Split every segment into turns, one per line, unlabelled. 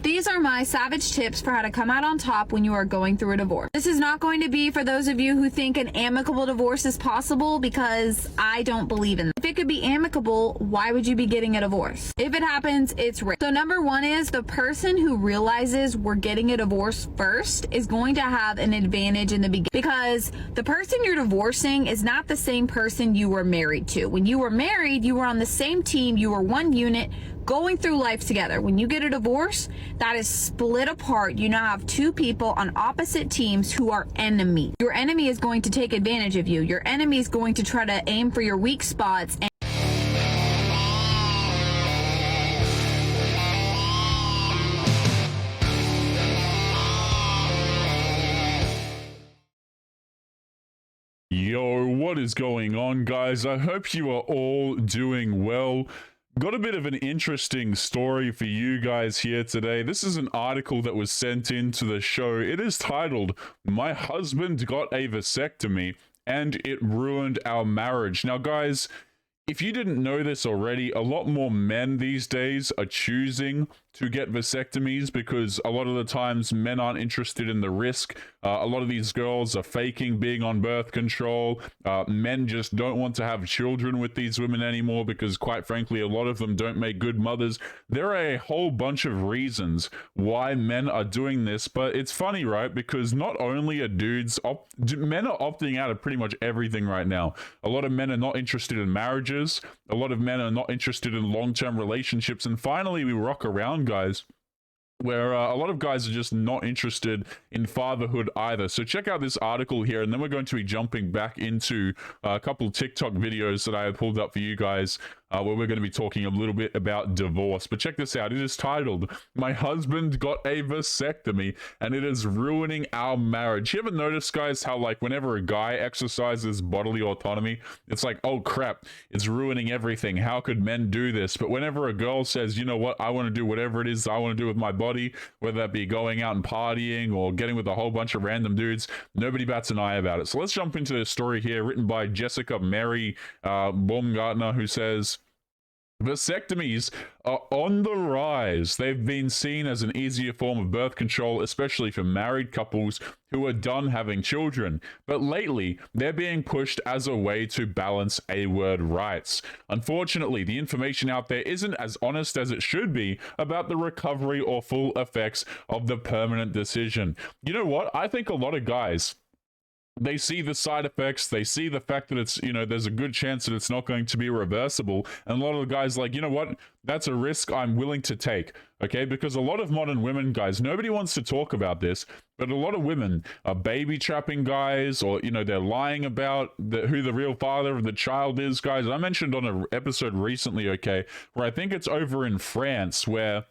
These are my savage tips for how to come out on top when you are going through a divorce. This is not going to be for those of you who think an amicable divorce is possible, because I don't believe in it. If it could be amicable, why would you be getting a divorce? If it happens, it's rare. So number one is the person who realizes we're getting a divorce first is going to have an advantage in the beginning, because the person you're divorcing is not the same person you were married to. When you were married, you were on the same team, you were one unit, going through life together. When you get a divorce, that is split apart. You now have two people on opposite teams who are enemies. Your enemy is going to take advantage of you. Your enemy is going to try to aim for your weak spots.
Yo, what is going on, guys? I hope you are all doing well. Got a bit of an interesting story for you guys here today. This is an article that was sent into the show. It is titled, "My Husband Got a Vasectomy and It Ruined Our Marriage." Now, guys, if you didn't know this already, a lot more men these days are choosing to get vasectomies because a lot of the times men aren't interested in the risk. A lot of these girls are faking being on birth control. Men just don't want to have children with these women anymore because, quite frankly, a lot of them don't make good mothers. There are a whole bunch of reasons why men are doing this, but it's funny, right? Because not only are men are opting out of pretty much everything right now. A lot of men are not interested in marriages. A lot of men are not interested in long-term relationships. And finally, we rock around, guys, where a lot of guys are just not interested in fatherhood either. So check out this article here, and then we're going to be jumping back into a couple TikTok videos that I have pulled up for you guys, where we're going to be talking a little bit about divorce. But check this out. It is titled, "My Husband Got a Vasectomy and It Is Ruining Our Marriage." You ever notice, guys, how like whenever a guy exercises bodily autonomy, it's like, oh crap, it's ruining everything. How could men do this? But whenever a girl says, you know what, I want to do whatever it is I want to do with my body, whether that be going out and partying or getting with a whole bunch of random dudes, nobody bats an eye about it. So let's jump into this story here, written by Jessica Mary Baumgartner, who says, "Vasectomies are on the rise. They've been seen as an easier form of birth control, especially for married couples who are done having children. But lately, they're being pushed as a way to balance A-word rights. Unfortunately, the information out there isn't as honest as it should be about the recovery or full effects of the permanent decision." You know what? I think a lot of guys, they see the side effects, they see the fact that it's, you know, there's a good chance that it's not going to be reversible, and a lot of the guys like, you know what, that's a risk I'm willing to take, okay? Because a lot of modern women, guys, nobody wants to talk about this, but a lot of women are baby trapping guys, or, you know, they're lying about who the real father of the child is, guys. I mentioned on an episode recently, okay, where I think it's over in France, where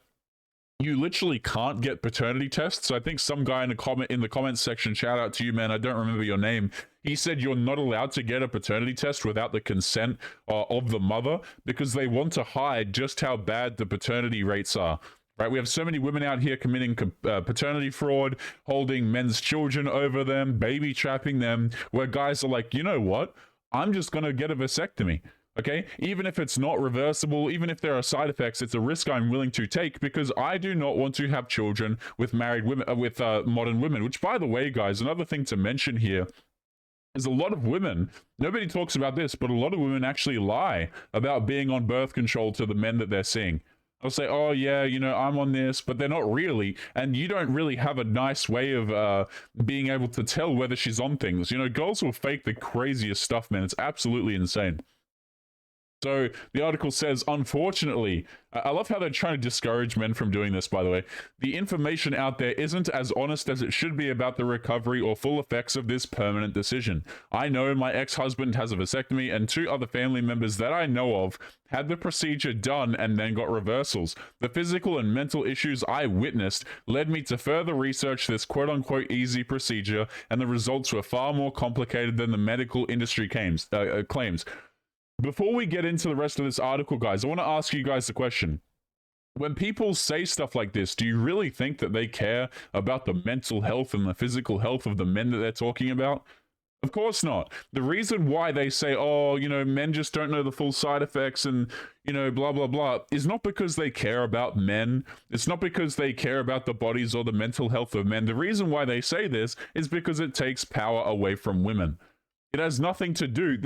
you literally can't get paternity tests. I think some guy in the comments section, shout out to you, man, I don't remember your name, he said you're not allowed to get a paternity test without the consent of the mother, because they want to hide just how bad the paternity rates are. Right, we have so many women out here committing paternity fraud, holding men's children over them, baby trapping them, where guys are like, you know what, I'm just gonna get a vasectomy. Okay, even if it's not reversible, even if there are side effects, it's a risk I'm willing to take because I do not want to have children with married women, with modern women. Which, by the way, guys, another thing to mention here is a lot of women, nobody talks about this, but a lot of women actually lie about being on birth control to the men that they're seeing. They'll say, oh yeah, you know, I'm on this, but they're not really. And you don't really have a nice way of being able to tell whether she's on things. You know, girls will fake the craziest stuff, man. It's absolutely insane. So the article says, unfortunately, I love how they're trying to discourage men from doing this, by the way. The information out there isn't as honest as it should be about the recovery or full effects of this permanent decision. I know my ex-husband has a vasectomy, and 2 other family members that I know of had the procedure done and then got reversals. The physical and mental issues I witnessed led me to further research this quote-unquote easy procedure, and the results were far more complicated than the medical industry claims. Before we get into the rest of this article, guys, I want to ask you guys a question. When people say stuff like this, do you really think that they care about the mental health and the physical health of the men that they're talking about? Of course not. The reason why they say, oh, you know, men just don't know the full side effects and, you know, blah, blah, blah, is not because they care about men. It's not because they care about the bodies or the mental health of men. The reason why they say this is because it takes power away from women. It has nothing to do.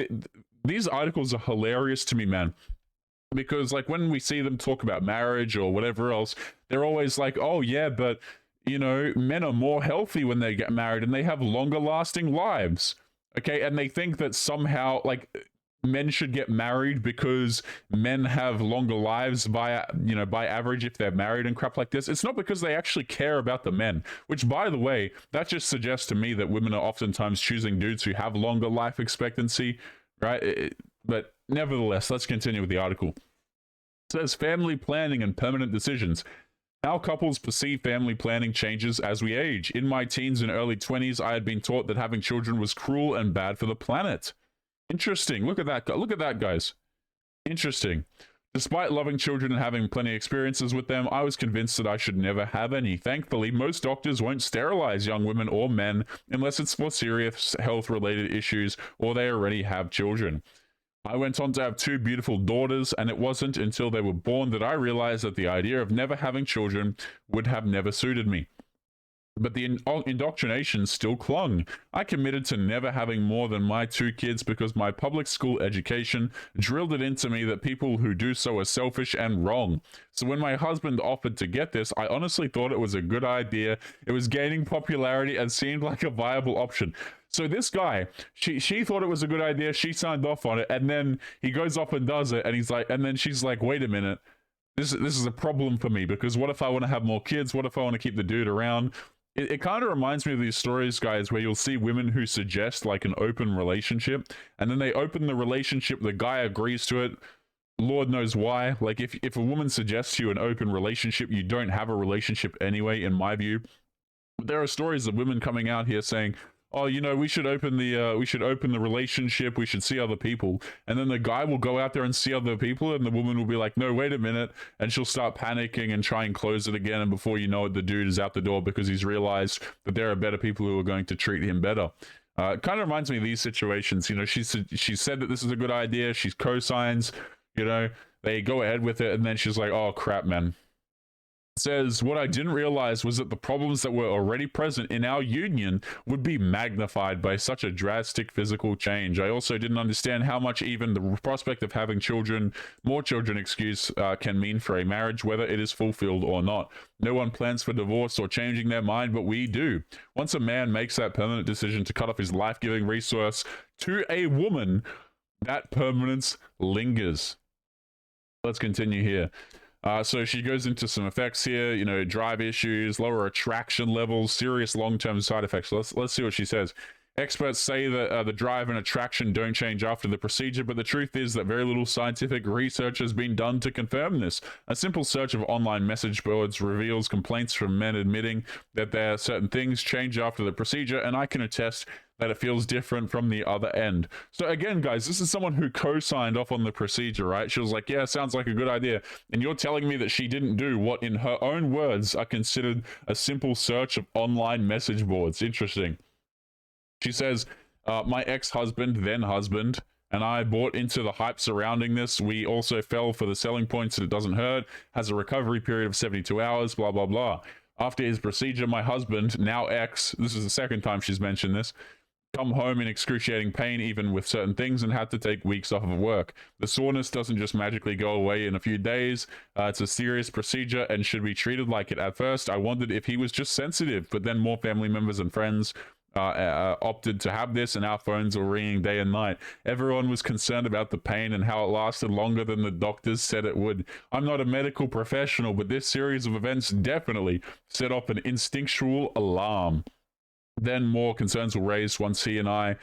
These articles are hilarious to me, man. Because, like, when we see them talk about marriage or whatever else, they're always like, oh, yeah, but, you know, men are more healthy when they get married and they have longer lasting lives. Okay, and they think that somehow, like, men should get married because men have longer lives by, you know, by average if they're married and crap like this. It's not because they actually care about the men, which, by the way, that just suggests to me that women are oftentimes choosing dudes who have longer life expectancy, right? But nevertheless, let's continue with the article. It says family planning and permanent decisions. How couples perceive family planning changes as we age. In my teens and early 20s, I had been taught that having children was cruel and bad for the planet. Interesting. Look at that. Look at that, guys. Interesting. Despite loving children and having plenty of experiences with them, I was convinced that I should never have any. Thankfully, most doctors won't sterilize young women or men unless it's for serious health-related issues or they already have children. I went on to have 2 beautiful daughters, and it wasn't until they were born that I realized that the idea of never having children would have never suited me. But the indoctrination still clung. I committed to never having more than my 2 kids because my public school education drilled it into me that people who do so are selfish and wrong. So when my husband offered to get this, I honestly thought it was a good idea. It was gaining popularity and seemed like a viable option. So this guy, she thought it was a good idea. She signed off on it, and then he goes off and does it, and he's like, and then she's like, wait a minute, this is a problem for me because what if I want to have more kids? What if I want to keep the dude around? It kind of reminds me of these stories, guys, where you'll see women who suggest like an open relationship, and then they open the relationship, the guy agrees to it. Lord knows why. Like if a woman suggests to you an open relationship, you don't have a relationship anyway, in my view. But there are stories of women coming out here saying, oh, you know, we should open the relationship, we should see other people. And then the guy will go out there and see other people, and the woman will be like, no, wait a minute, and she'll start panicking and try and close it again, and before you know it, the dude is out the door because he's realized that there are better people who are going to treat him better. It kind of reminds me of these situations. You know, she said that this is a good idea, she's co-signs, you know, they go ahead with it, and then she's like, oh crap, man. Says, what I didn't realize was that the problems that were already present in our union would be magnified by such a drastic physical change. I also didn't understand how much even the prospect of having children, more children, can mean for a marriage, whether it is fulfilled or not. No one plans for divorce or changing their mind, but we do. Once a man makes that permanent decision to cut off his life-giving resource to a woman, that permanence lingers. Let's continue here. So she goes into some effects here, you know, drive issues, lower attraction levels, serious long-term side effects. Let's see what she says. Experts say that the drive and attraction don't change after the procedure, but the truth is that very little scientific research has been done to confirm this. A simple search of online message boards reveals complaints from men admitting that there are certain things change after the procedure, and I can attest that it feels different from the other end. So again, guys, this is someone who co-signed off on the procedure, right? She was like, yeah, sounds like a good idea. And you're telling me that she didn't do what, in her own words, are considered a simple search of online message boards. Interesting. She says, my ex-husband, then husband, and I bought into the hype surrounding this. We also fell for the selling points that it doesn't hurt, has a recovery period of 72 hours, blah, blah, blah. After his procedure, my husband, now ex, this is the second time she's mentioned this, come home in excruciating pain even with certain things and had to take weeks off of work. The soreness doesn't just magically go away in a few days. It's a serious procedure and should be treated like it. At first, I wondered if he was just sensitive, but then more family members and friends opted to have this, and our phones were ringing day and night. Everyone was concerned about the pain and how it lasted longer than the doctors said it would. I'm not a medical professional, but this series of events definitely set off an instinctual alarm. Then more concerns were raised once he and I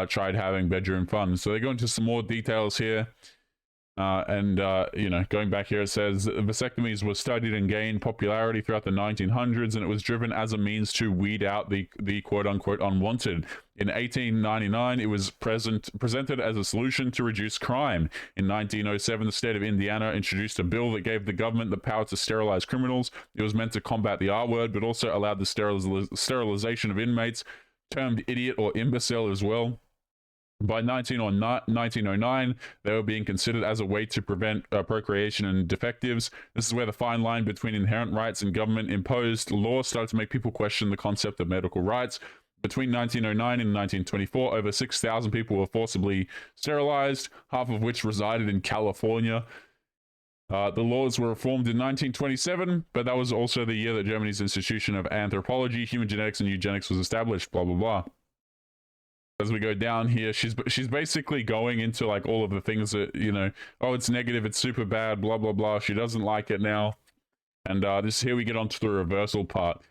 tried having bedroom fun. So they go into some more details here. You know, going back here, it says vasectomies were studied and gained popularity throughout the 1900s, and it was driven as a means to weed out the quote-unquote unwanted. In 1899, it was presented as a solution to reduce crime. In 1907, the state of Indiana introduced a bill that gave the government the power to sterilize criminals. It was meant to combat the R word, but also allowed the sterilization of inmates. termed idiot or imbecile as well. By 1909, they were being considered as a way to prevent procreation and defectives. This is where the fine line between inherent rights and government-imposed laws started to make people question the concept of medical rights. Between 1909 and 1924, over 6,000 people were forcibly sterilized, half of which resided in California. The laws were reformed in 1927, but that was also the year that Germany's Institution of Anthropology, Human Genetics, and Eugenics was established, blah, blah, blah. As we go down here, she's basically going into like all of the things that, you know, oh, it's negative, it's super bad, blah, blah, blah. She doesn't like it now. And here we get onto the reversal part.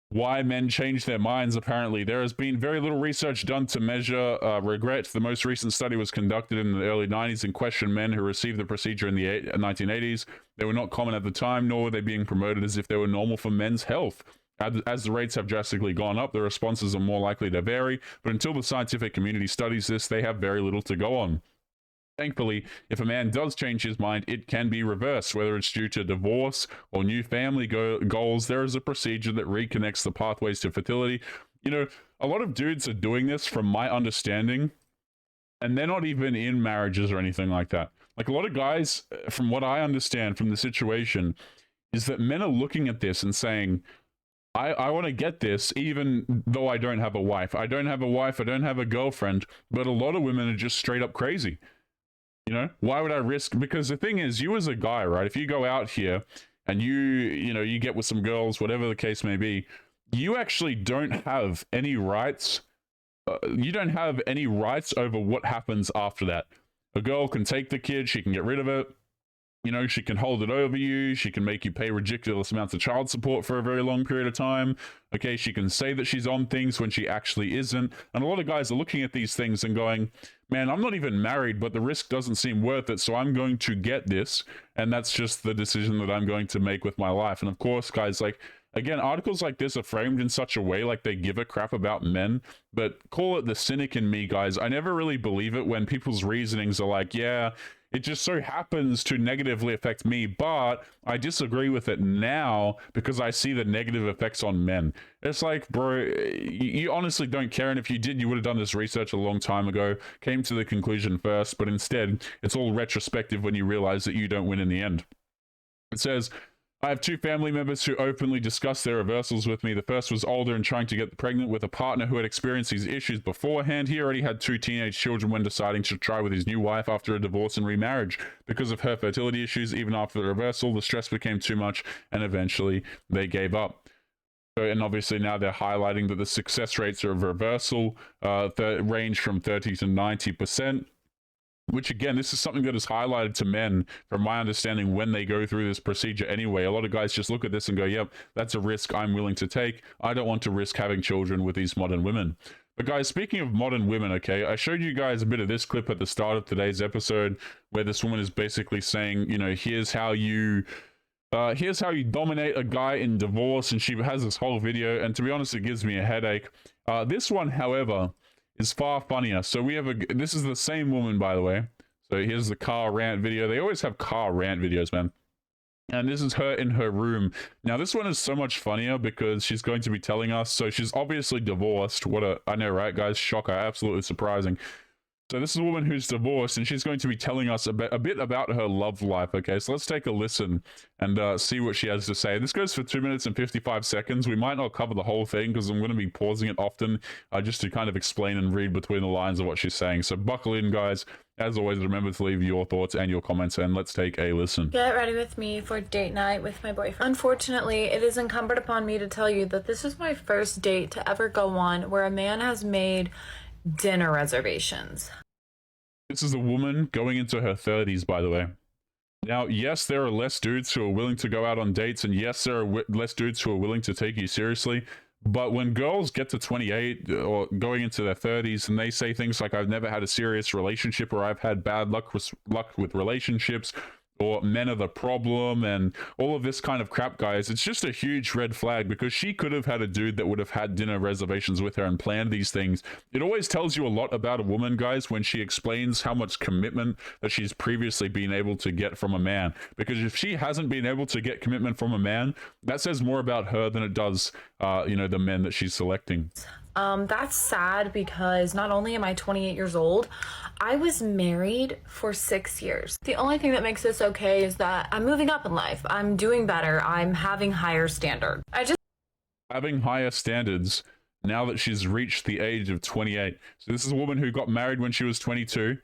Why men change their minds, apparently. There has been very little research done to measure regret. The most recent study was conducted in the early 90s and questioned men who received the procedure in the 1980s. They were not common at the time, nor were they being promoted as if they were normal for men's health. As the rates have drastically gone up, the responses are more likely to vary, but until the scientific community studies this, they have very little to go on. Thankfully, if a man does change his mind, it can be reversed. Whether it's due to divorce or new family goals, there is a procedure that reconnects the pathways to fertility. You know, a lot of dudes are doing this, from my understanding, and they're not even in marriages or anything like that. Like, a lot of guys, from what I understand from the situation, is that men are looking at this and saying, I want to get this even though I don't have a wife. I don't have a wife, I don't have a girlfriend, but a lot of women are just straight up crazy. You know, why would I risk? Because the thing is, you as a guy, right, if you go out here and you get with some girls, whatever the case may be, you actually don't have any rights. You don't have any rights over what happens after that. A girl can take the kid, she can get rid of it. You know, she can hold it over you. She can make you pay ridiculous amounts of child support for a very long period of time. Okay, she can say that she's on things when she actually isn't. And a lot of guys are looking at these things and going, man, I'm not even married, but the risk doesn't seem worth it, so I'm going to get this. And that's just the decision that I'm going to make with my life. And of course, guys, like, again, articles like this are framed in such a way like they give a crap about men, but call it the cynic in me, guys. I never really believe it when people's reasonings are like, yeah, it just so happens to negatively affect me, but I disagree with it now because I see the negative effects on men. It's like, bro, you honestly don't care, and if you did, you would have done this research a long time ago, came to the conclusion first, but instead, it's all retrospective when you realize that you don't win in the end. It says, I have two family members who openly discussed their reversals with me. The first was older and trying to get pregnant with a partner who had experienced these issues beforehand. He already had 2 teenage children when deciding to try with his new wife after a divorce and remarriage. Because of her fertility issues, even after the reversal, the stress became too much and eventually they gave up. And obviously now they're highlighting that the success rates of reversal range from 30 to 90%. Which, again, this is something that is highlighted to men, from my understanding, when they go through this procedure anyway. A lot of guys just look at this and go, yep, that's a risk I'm willing to take. I don't want to risk having children with these modern women. But guys, speaking of modern women, okay, I showed you guys a bit of this clip at the start of today's episode, where this woman is basically saying, you know, here's how you dominate a guy in divorce, and she has this whole video, and to be honest, it gives me a headache. This one, however, is far funnier. So we have this is the same woman, by the way. So here's the car rant video. They always have car rant videos, man. And this is her in her room. Now, this one is so much funnier because she's going to be telling us. So she's obviously divorced. I know, right, guys? Shocker. Absolutely surprising. So this is a woman who's divorced, and she's going to be telling us a bit about her love life, okay? So let's take a listen and see what she has to say. This goes for 2 minutes and 55 seconds. We might not cover the whole thing because I'm going to be pausing it often just to kind of explain and read between the lines of what she's saying. So buckle in, guys. As always, remember to leave your thoughts and your comments, and let's take a listen.
Get ready with me for date night with my boyfriend. Unfortunately, it is incumbent upon me to tell you that this is my first date to ever go on where a man has made dinner reservations.
This is a woman going into her 30s, by the way. Now, yes, there are less dudes who are willing to go out on dates, and yes, there are less dudes who are willing to take you seriously. But when girls get to 28 or going into their 30s and they say things like, I've never had a serious relationship, or I've had bad luck with relationships, or men are the problem, and all of this kind of crap, guys, it's just a huge red flag, because she could have had a dude that would have had dinner reservations with her and planned these things. It always tells you a lot about a woman, guys, when she explains how much commitment that she's previously been able to get from a man. Because if she hasn't been able to get commitment from a man, that says more about her than it does, the men that she's selecting.
That's sad because not only am I 28 years old, I was married for 6 years. The only thing that makes this okay is that I'm moving up in life. I'm doing better. I'm having higher standards.
Having higher standards now that she's reached the age of 28. So this is a woman who got married when she was 22,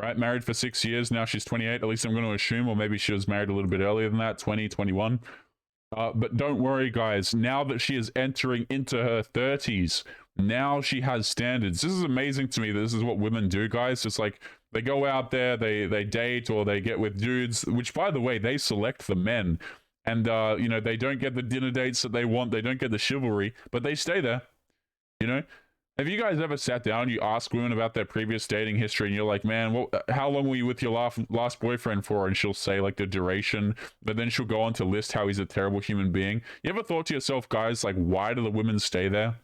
right? Married for 6 years. Now she's 28. At least I'm going to assume, or maybe she was married a little bit earlier than that, 20, 21. But don't worry, guys. Now that she is entering into her 30s, now she has standards. This is amazing to me. This is what women do, guys. It's like they go out there, they date, or they get with dudes, which, by the way, they select the men. And, you know, they don't get the dinner dates that they want. They don't get the chivalry, but they stay there, you know? Have you guys ever sat down and you ask women about their previous dating history and you're like, man, how long were you with your last boyfriend for? And she'll say like the duration, but then she'll go on to list how he's a terrible human being. You ever thought to yourself, guys, like, why do the women stay there?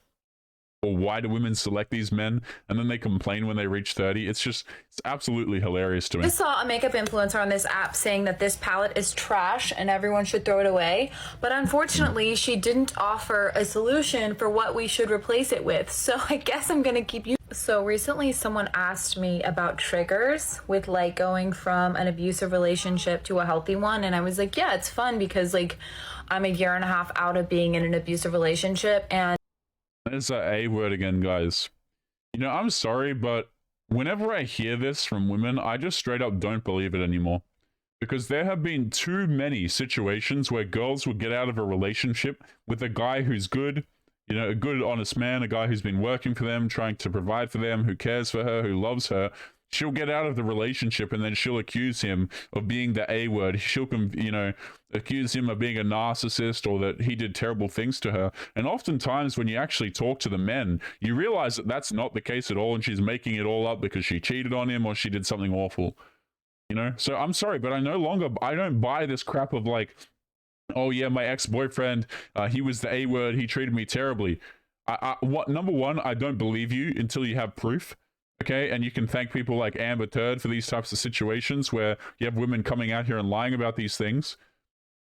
Or why do women select these men and then they complain when they reach 30? It's absolutely hilarious to me.
I saw a makeup influencer on this app saying that this palette is trash and everyone should throw it away. But unfortunately, she didn't offer a solution for what we should replace it with. So I guess I'm going to keep you. So recently someone asked me about triggers with like going from an abusive relationship to a healthy one. And I was like, yeah, it's fun because like I'm a year and a half out of being in an abusive relationship. And
there's that A word again, guys. You know, I'm sorry, but whenever I hear this from women, I just straight up don't believe it anymore. Because there have been too many situations where girls would get out of a relationship with a guy who's good, you know, a good, honest man, a guy who's been working for them, trying to provide for them, who cares for her, who loves her. She'll get out of the relationship and then she'll accuse him of being the A word. She'll, you know, accuse him of being a narcissist or that he did terrible things to her. And oftentimes when you actually talk to the men, you realize that that's not the case at all. And she's making it all up because she cheated on him or she did something awful, you know? So I'm sorry, but I don't buy this crap of like, oh yeah, my ex-boyfriend, he was the A word. He treated me terribly. Number one, I don't believe you until you have proof. Okay, and you can thank people like Amber Turd for these types of situations where you have women coming out here and lying about these things,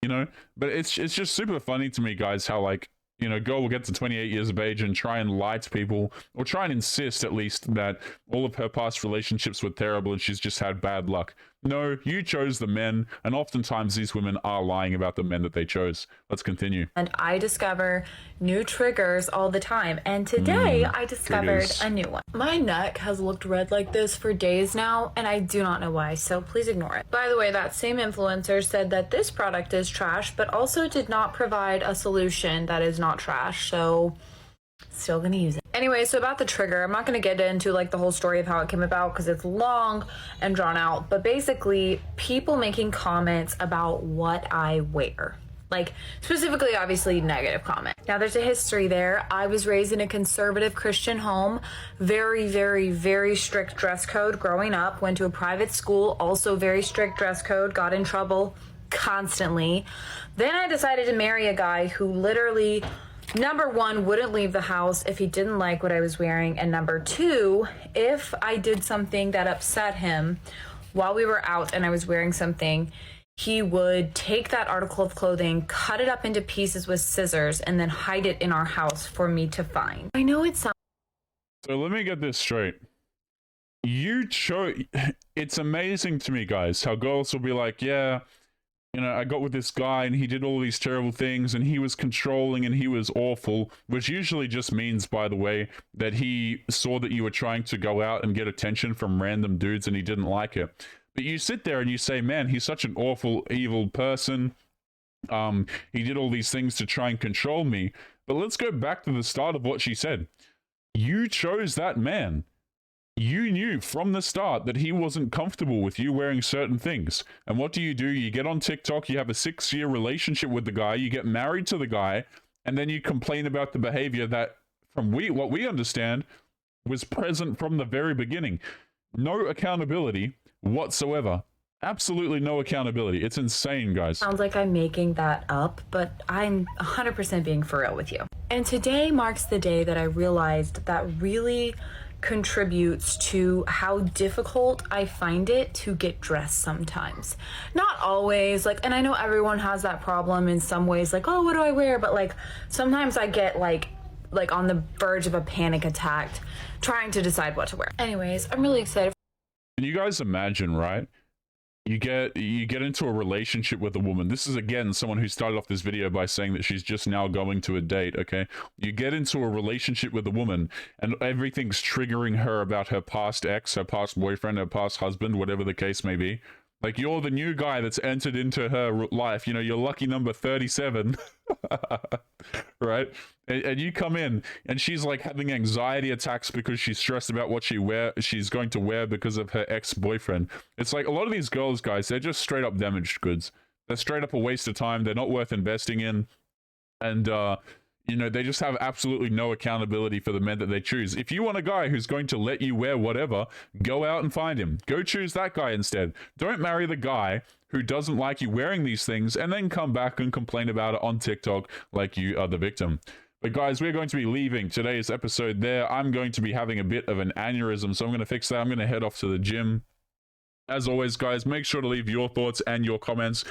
you know? But it's just super funny to me, guys, how like, you know, girl will get to 28 years of age and try and lie to people, or try and insist at least that all of her past relationships were terrible and she's just had bad luck. No, you chose the men, and oftentimes these women are lying about the men that they chose. Let's continue.
And I discover new triggers all the time. And today I discovered a new one. My neck has looked red like this for days now, and I do not know why, so please ignore it. By the way, that same influencer said that this product is trash, but also did not provide a solution that is not trash, so still gonna use it. Anyway, so about the trigger, I'm not gonna get into like the whole story of how it came about because it's long and drawn out, but basically people making comments about what I wear. Like specifically, obviously negative comment. Now there's a history there. I was raised in a conservative Christian home, very, very, very strict dress code growing up, went to a private school, also very strict dress code, got in trouble constantly. Then I decided to marry a guy who literally, number one, wouldn't leave the house if he didn't like what I was wearing. And number two, if I did something that upset him while we were out and I was wearing something, he would take that article of clothing, cut it up into pieces with scissors, and then hide it in our house for me to find. I know it sounds...
So let me get this straight. It's amazing to me, guys, how girls will be like, yeah, you know, I got with this guy and he did all these terrible things and he was controlling and he was awful, which usually just means, by the way, that he saw that you were trying to go out and get attention from random dudes and he didn't like it. But you sit there and you say, man, he's such an awful, evil person. He did all these things to try and control me. But let's go back to the start of what she said. You chose that man. You knew from the start that he wasn't comfortable with you wearing certain things. And what do? You get on TikTok, you have a 6-year relationship with the guy, you get married to the guy, and then you complain about the behavior that, from what we understand, was present from the very beginning. No accountability whatsoever. Absolutely no accountability. It's insane, guys.
Sounds like I'm making that up, but I'm 100% being for real with you. And today marks the day that I realized that really contributes to how difficult I find it to get dressed sometimes. Not always, like, and I know everyone has that problem in some ways, like, oh, what do I wear? But like, sometimes I get like like on the verge of a panic attack, trying to decide what to wear. Anyways, I'm really excited.
Can you guys imagine, right? You get into a relationship with a woman. This is, again, someone who started off this video by saying that she's just now going to a date, okay? You get into a relationship with a woman, and everything's triggering her about her past ex, her past boyfriend, her past husband, whatever the case may be. Like, you're the new guy that's entered into her life. You know, you're lucky number 37, right? And you come in, and she's like having anxiety attacks because she's stressed about what she's going to wear because of her ex-boyfriend. It's like a lot of these girls, guys, they're just straight up damaged goods. They're straight up a waste of time. They're not worth investing in. And, you know, they just have absolutely no accountability for the men that they choose. If you want a guy who's going to let you wear whatever, go out and find him. Go choose that guy instead. Don't marry the guy who doesn't like you wearing these things and then come back and complain about it on TikTok like you are the victim. But guys, we're going to be leaving today's episode there. I'm going to be having a bit of an aneurysm, so I'm going to fix that. I'm going to head off to the gym. As always, guys, make sure to leave your thoughts and your comments.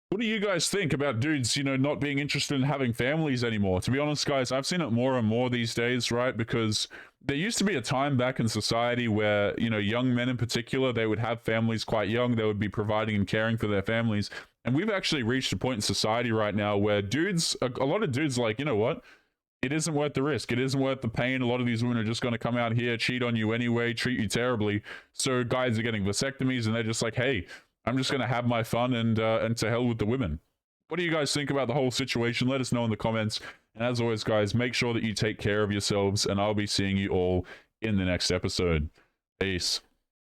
What do you guys think about dudes, you know, not being interested in having families anymore? To be honest, guys, I've seen it more and more these days, right? Because there used to be a time back in society where, you know, young men in particular, they would have families quite young. They would be providing and caring for their families. And we've actually reached a point in society right now where dudes, a lot of dudes like, you know what? It isn't worth the risk. It isn't worth the pain. A lot of these women are just going to come out here, cheat on you anyway, treat you terribly. So guys are getting vasectomies and they're just like, hey, I'm just going to have my fun and to hell with the women. What do you guys think about the whole situation? Let us know in the comments. And as always, guys, make sure that you take care of yourselves, and I'll be seeing you all in the next episode. Peace.